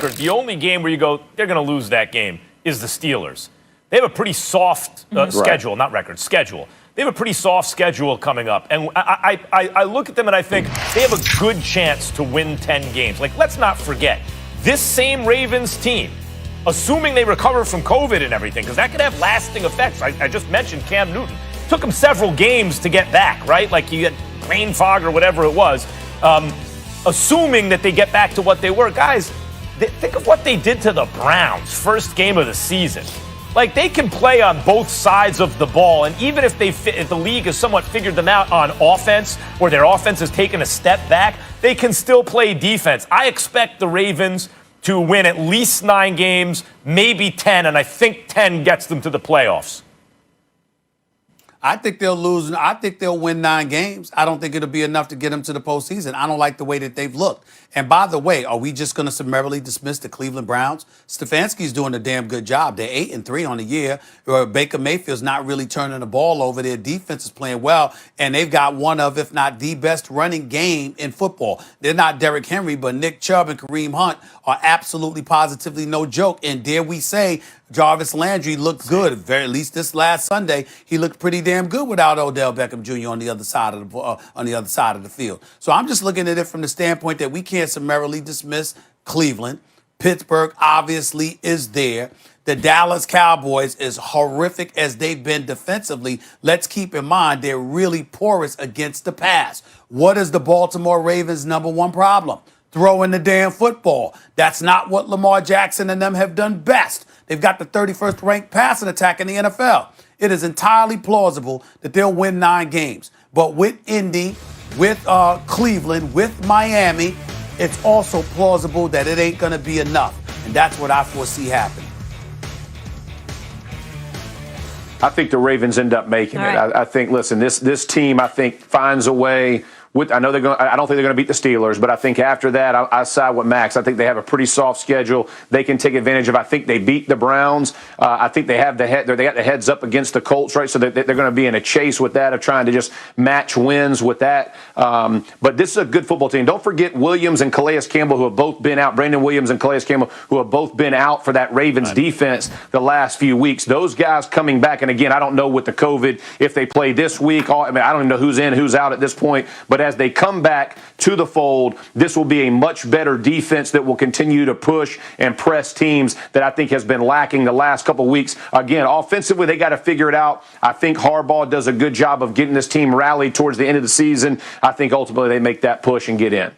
record, the only game where you go, they're going to lose that game is the Steelers. They have a pretty soft schedule, not record, schedule. They have a pretty soft schedule coming up. And I look at them and I think they have a good chance to win 10 games. Like, let's not forget, this same Ravens team, assuming they recover from COVID and everything, because that could have lasting effects. I just mentioned Cam Newton. Took him several games to get back, right? Like he had brain fog or whatever it was. Assuming that they get back to what they were. Guys, think of what they did to the Browns first game of the season. Like, they can play on both sides of the ball, and even if if the league has somewhat figured them out on offense, or their offense has taken a step back, they can still play defense. I expect the Ravens to win at least 9 games, maybe 10, and I think 10 gets them to the playoffs. I think they'll lose. I think they'll win 9 games. I don't think it'll be enough to get them to the postseason. I don't like the way that they've looked. And by the way, are we just going to summarily dismiss the Cleveland Browns? Stefanski's doing a damn good job. They're 8-3 on the year. Baker Mayfield's not really turning the ball over. Their defense is playing well, and they've got one of, if not the best running game in football. They're not Derrick Henry, but Nick Chubb and Kareem Hunt are absolutely positively no joke. And dare we say, Jarvis Landry looked good. At least this last Sunday, he looked pretty damn good without Odell Beckham Jr. on the other side of the field. So I'm just looking at it from the standpoint that we can't summarily dismiss Cleveland. Pittsburgh obviously is there. The Dallas Cowboys, as horrific as they've been defensively, let's keep in mind they're really porous against the pass. What is the Baltimore Ravens' number one problem? Throwing the damn football. That's not what Lamar Jackson and them have done best. They've got the 31st ranked passing attack in the NFL. It is entirely plausible that they'll win 9 games. But with Indy, with Cleveland, with Miami, it's also plausible that it ain't going to be enough. And that's what I foresee happening. I think the Ravens end up making it. I think, listen, this team, I think, finds a way. I know they're going. I don't think they're going to beat the Steelers, but I think after that, I side with Max. I think they have a pretty soft schedule. They can take advantage of. I think they beat the Browns. I think they have they got the heads up against the Colts, right? So they're going to be in a chase with that of trying to just match wins with that. But this is a good football team. Don't forget Williams and Calais Campbell, who have both been out. Brandon Williams and Calais Campbell, who have both been out for that Ravens defense the last few weeks. Those guys coming back, and again, I don't know with the COVID if they play this week. I mean, I don't even know who's in, who's out at this point. But as they come back to the fold, this will be a much better defense that will continue to push and press teams that I think has been lacking the last couple of weeks. Again, offensively, they got to figure it out. I think Harbaugh does a good job of getting this team rallied towards the end of the season. I think ultimately they make that push and get in.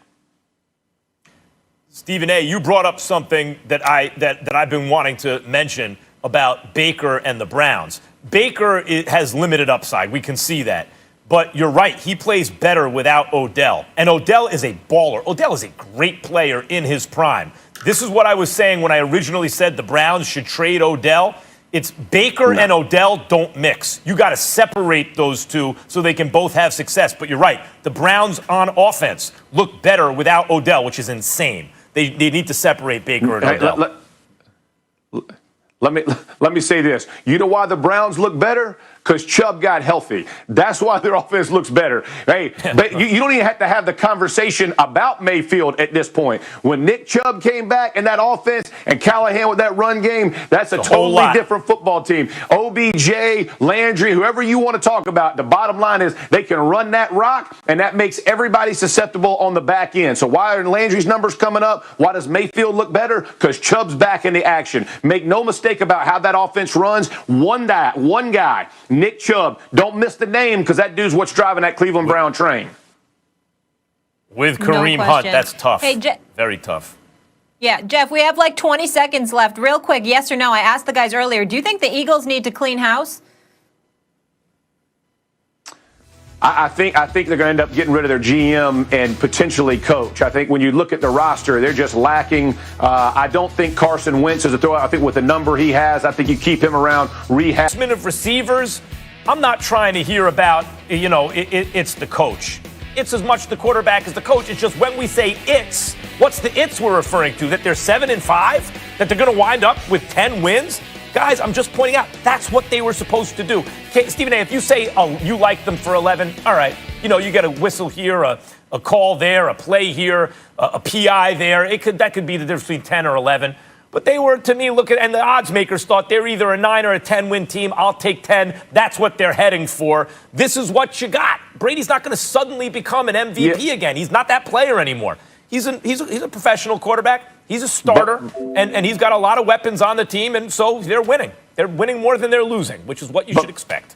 Stephen A., you brought up something that I've been wanting to mention about Baker and the Browns. Baker has limited upside. We can see that. But you're right. He plays better without Odell. And Odell is a baller. Odell is a great player in his prime. This is what I was saying when I originally said the Browns should trade Odell. It's Baker and Odell don't mix. You got to separate those two so they can both have success. But you're right. The Browns on offense look better without Odell, which is insane. They need to separate Baker and Odell. Let me say this. You know why the Browns look better? Because Chubb got healthy. That's why their offense looks better. Hey, but you don't even have to have the conversation about Mayfield at this point. When Nick Chubb came back in that offense and Callahan with that run game, that's a totally different football team. OBJ, Landry, whoever you want to talk about, the bottom line is they can run that rock, and that makes everybody susceptible on the back end. So why are Landry's numbers coming up? Why does Mayfield look better? Because Chubb's back in the action. Make no mistake about how that offense runs. One guy, Nick Chubb. Don't miss the name because that dude's what's driving that Cleveland Brown train. With Kareem Hunt, that's tough. Hey, very tough. Yeah, Jeff, we have like 20 seconds left. Real quick, yes or no? I asked the guys earlier, do you think the Eagles need to clean house? I think they're going to end up getting rid of their GM and potentially coach. I think when you look at the roster, they're just lacking. I don't think Carson Wentz is a throw. I think with the number he has, I think you keep him around rehab. Of receivers, I'm not trying to hear about, it's the coach. It's as much the quarterback as the coach. It's just when we say it's, what's the it's we're referring to? That they're 7-5? That they're going to wind up with 10 wins? Guys, I'm just pointing out, that's what they were supposed to do. Okay, Stephen A., if you say, you like them for 11, all right, you got a whistle here, a call there, a play here, a PI there. That could be the difference between 10 or 11. But they were, to me, and the odds makers thought they're either a 9 or a 10 win team. I'll take 10. That's what they're heading for. This is what you got. Brady's not going to suddenly become an MVP again. He's not that player anymore. He's a professional quarterback. He's a starter, and he's got a lot of weapons on the team, and so they're winning. They're winning more than they're losing, which is what you should expect.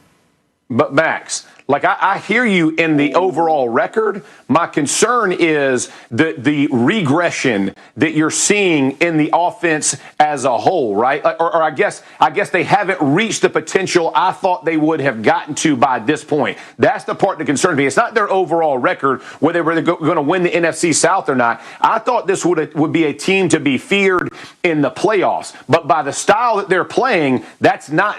But Max, like I hear you in the overall record. My concern is the regression that you're seeing in the offense as a whole, right? Or I guess they haven't reached the potential I thought they would have gotten to by this point. That's the part that concerns me. It's not their overall record, whether they're going to win the NFC South or not. I thought this would be a team to be feared in the playoffs, but by the style that they're playing, that's not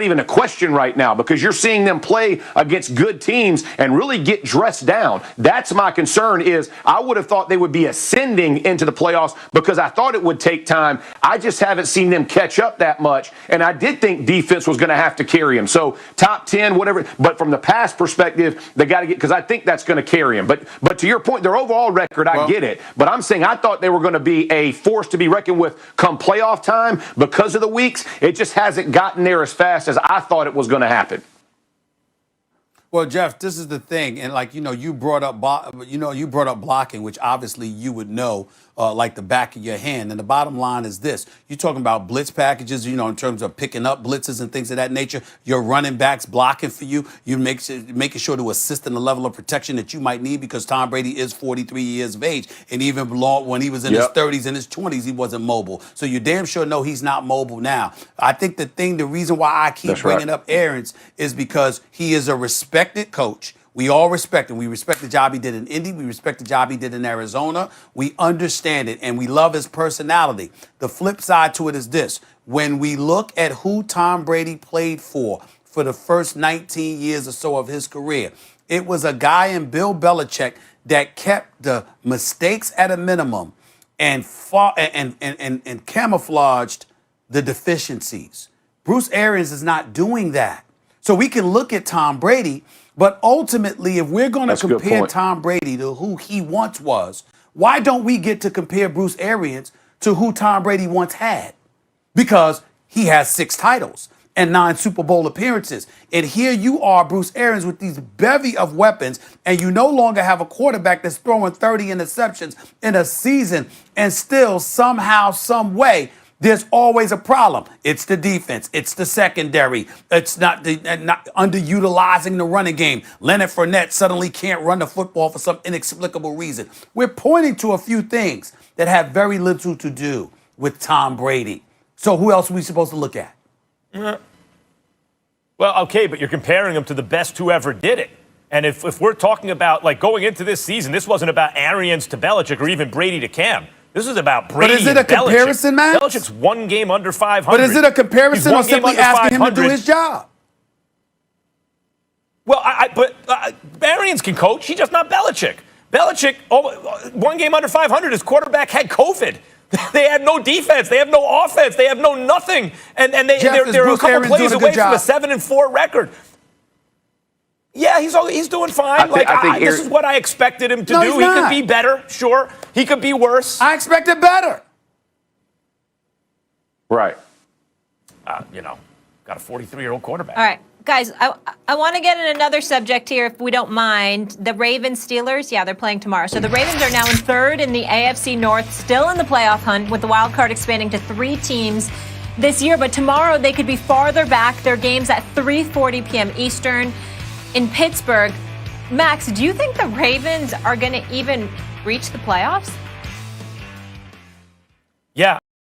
even a question right now, because you're seeing them play against good teams and really get dressed down. That's my concern. Is I would have thought they would be ascending into the playoffs because I thought it would take time. I just haven't seen them catch up that much, and I did think defense was going to have to carry them. So top 10, whatever. But from the past perspective, they got to get, because I think that's going to carry them. But to your point, their overall record, I get it. But I'm saying I thought they were going to be a force to be reckoned with come playoff time because of the weeks. It just hasn't gotten there as fast as I thought it was going to happen. Well, Jeff, this is the thing, and you brought up blocking, which obviously you would know like the back of your hand. And the bottom line is this: you're talking about blitz packages, in terms of picking up blitzes and things of that nature. Your running backs blocking for you. You making sure to assist in the level of protection that you might need, because Tom Brady is 43 years of age, and even when he was in his 30s and his 20s, he wasn't mobile. So you damn sure know he's not mobile now. I think the reason why I keep bringing up Arians is because he is a respected coach. We all respect him. We respect the job he did in Indy. We respect the job he did in Arizona. We understand it, and we love his personality. The flip side to it is this: when we look at who Tom Brady played for the first 19 years or so of his career, it was a guy in Bill Belichick that kept the mistakes at a minimum and camouflaged the deficiencies. Bruce Arians is not doing that. So we can look at Tom Brady, but ultimately, if we're going to compare Tom Brady to who he once was, why don't we get to compare Bruce Arians to who Tom Brady once had? Because he has 6 titles and 9 Super Bowl appearances. And here you are, Bruce Arians, with these bevy of weapons, and you no longer have a quarterback that's throwing 30 interceptions in a season, and still somehow, some way, there's always a problem. It's the defense. It's the secondary. It's not underutilizing the running game. Leonard Fournette suddenly can't run the football for some inexplicable reason. We're pointing to a few things that have very little to do with Tom Brady. So who else are we supposed to look at? Well, okay, but you're comparing him to the best who ever did it. And if we're talking about, going into this season, this wasn't about Arians to Belichick or even Brady to Cam. This is about Brady. But is it a comparison, Max? Belichick's one game under 500. But is it a comparison or simply asking him to do his job? Well, but Arians can coach. He's just not Belichick. Belichick, one game under 500, his quarterback had COVID. They had no defense. They have no offense. They have no nothing. And they're a couple plays away from a 7-4 record. Yeah, he's doing fine. This is what I expected him to do. He could be better, sure. He could be worse. I expected better. Right. Got a 43-year-old quarterback. All right, guys, I want to get in another subject here, if we don't mind. The Ravens-Steelers, they're playing tomorrow. So the Ravens are now in 3rd in the AFC North, still in the playoff hunt, with the wild card expanding to 3 teams this year. But tomorrow they could be farther back. Their game's at 3:40 p.m. Eastern in Pittsburgh. Max, do you think the Ravens are going to even reach the playoffs?